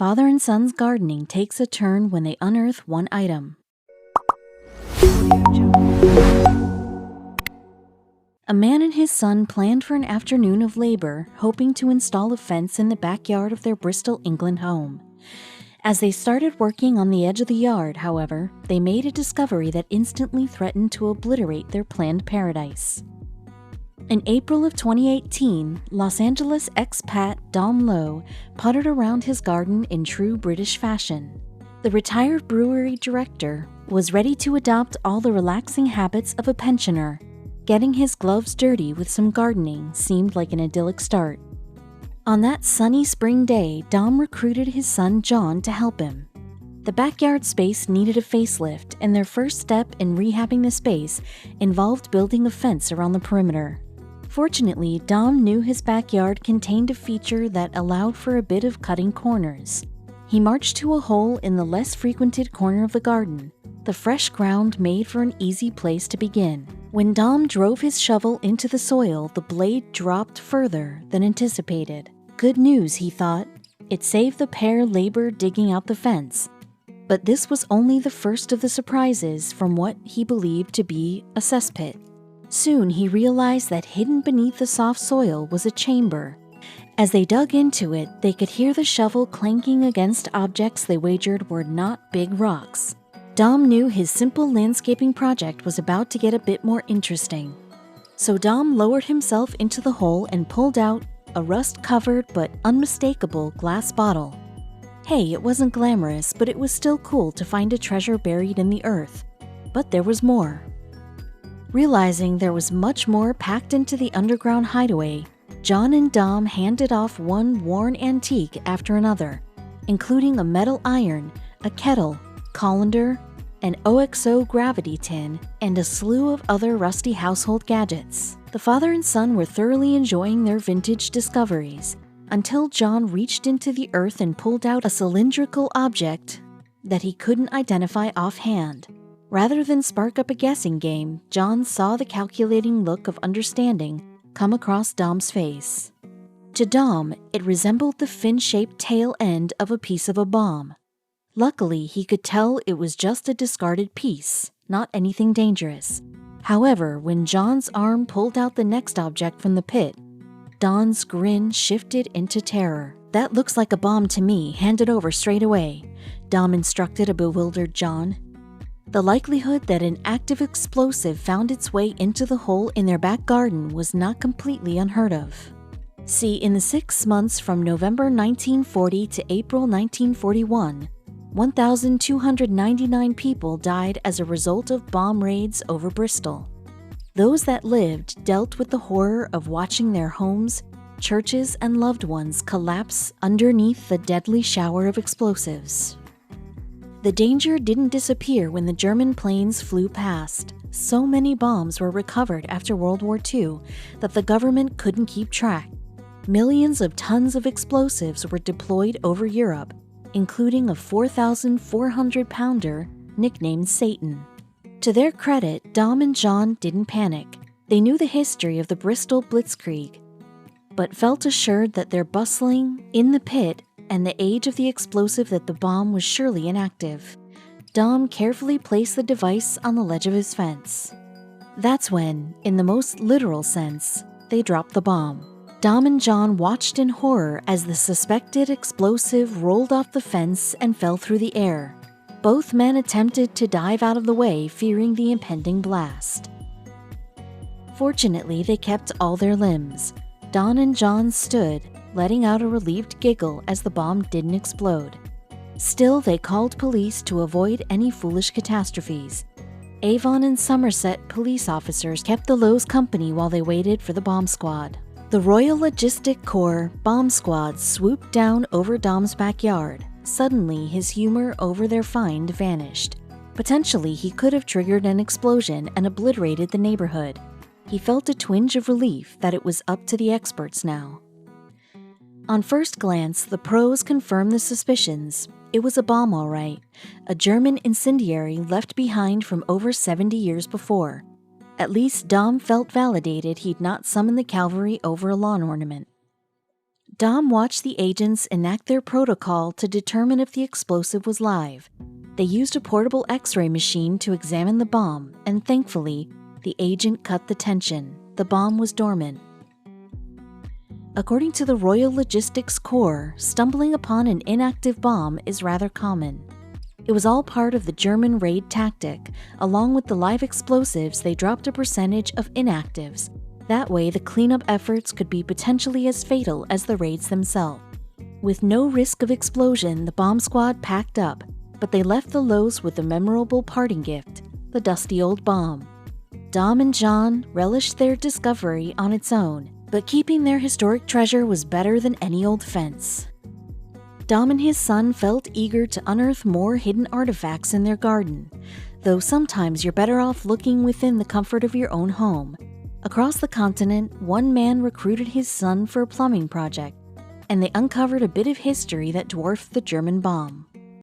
Father and son's gardening takes a turn when they unearth one item. A man and his son planned for an afternoon of labor, hoping to install a fence in the backyard of their Bristol, England home. As they started working on the edge of the yard, however, they made a discovery that instantly threatened to obliterate their planned paradise. In April of 2018, Los Angeles expat Dom Lowe puttered around his garden in true British fashion. The retired brewery director was ready to adopt all the relaxing habits of a pensioner. Getting his gloves dirty with some gardening seemed like an idyllic start. On that sunny spring day, Dom recruited his son John to help him. The backyard space needed a facelift, and their first step in rehabbing the space involved building a fence around the perimeter. Fortunately, Dom knew his backyard contained a feature that allowed for a bit of cutting corners. He marched to a hole in the less frequented corner of the garden. The fresh ground made for an easy place to begin. When Dom drove his shovel into the soil, the blade dropped further than anticipated. Good news, he thought. It saved the pair labor digging out the fence. But this was only the first of the surprises from what he believed to be a cesspit. Soon he realized that hidden beneath the soft soil was a chamber. As they dug into it, they could hear the shovel clanking against objects they wagered were not big rocks. Dom knew his simple landscaping project was about to get a bit more interesting. So Dom lowered himself into the hole and pulled out a rust-covered but unmistakable glass bottle. Hey, it wasn't glamorous, but it was still cool to find a treasure buried in the earth. But there was more. Realizing there was much more packed into the underground hideaway, John and Dom handed off one worn antique after another, including a metal iron, a kettle, colander, an OXO gravity tin, and a slew of other rusty household gadgets. The father and son were thoroughly enjoying their vintage discoveries, until John reached into the earth and pulled out a cylindrical object that he couldn't identify offhand. Rather than spark up a guessing game, John saw the calculating look of understanding come across Dom's face. To Dom, it resembled the fin-shaped tail end of a piece of a bomb. Luckily, he could tell it was just a discarded piece, not anything dangerous. However, when John's arm pulled out the next object from the pit, Don's grin shifted into terror. "That looks like a bomb to me. Hand it over straight away," Dom instructed a bewildered John. The likelihood that an active explosive found its way into the hole in their back garden was not completely unheard of. See, in the 6 months from November 1940 to April 1941, 1,299 people died as a result of bomb raids over Bristol. Those that lived dealt with the horror of watching their homes, churches, and loved ones collapse underneath the deadly shower of explosives. The danger didn't disappear when the German planes flew past. So many bombs were recovered after World War II that the government couldn't keep track. Millions of tons of explosives were deployed over Europe, including a 4,400-pounder nicknamed Satan. To their credit, Dom and John didn't panic. They knew the history of the Bristol Blitzkrieg, but felt assured that their bustling in the pit and the age of the explosive that the bomb was surely inactive. Dom carefully placed the device on the ledge of his fence. That's when, in the most literal sense, they dropped the bomb. Dom and John watched in horror as the suspected explosive rolled off the fence and fell through the air. Both men attempted to dive out of the way, fearing the impending blast. Fortunately, they kept all their limbs. Don and John stood, letting out a relieved giggle as the bomb didn't explode. Still, they called police to avoid any foolish catastrophes. Avon and Somerset police officers kept the Lowe's company while they waited for the bomb squad. The Royal Logistic Corps bomb squad swooped down over Dom's backyard. Suddenly, his humor over their find vanished. Potentially, he could have triggered an explosion and obliterated the neighborhood. He felt a twinge of relief that it was up to the experts now. On first glance, the pros confirmed the suspicions. It was a bomb, all right. A German incendiary left behind from over 70 years before. At least Dom felt validated he'd not summoned the cavalry over a lawn ornament. Dom watched the agents enact their protocol to determine if the explosive was live. They used a portable X-ray machine to examine the bomb, and thankfully, the agent cut the tension. The bomb was dormant. According to the Royal Logistics Corps, stumbling upon an inactive bomb is rather common. It was all part of the German raid tactic. Along with the live explosives, they dropped a percentage of inactives. That way, the cleanup efforts could be potentially as fatal as the raids themselves. With no risk of explosion, the bomb squad packed up, but they left the Lowe's with a memorable parting gift, the dusty old bomb. Dom and John relished their discovery on its own, but keeping their historic treasure was better than any old fence. Dom and his son felt eager to unearth more hidden artifacts in their garden, though sometimes you're better off looking within the comfort of your own home. Across the continent, one man recruited his son for a plumbing project, and they uncovered a bit of history that dwarfed the German bomb.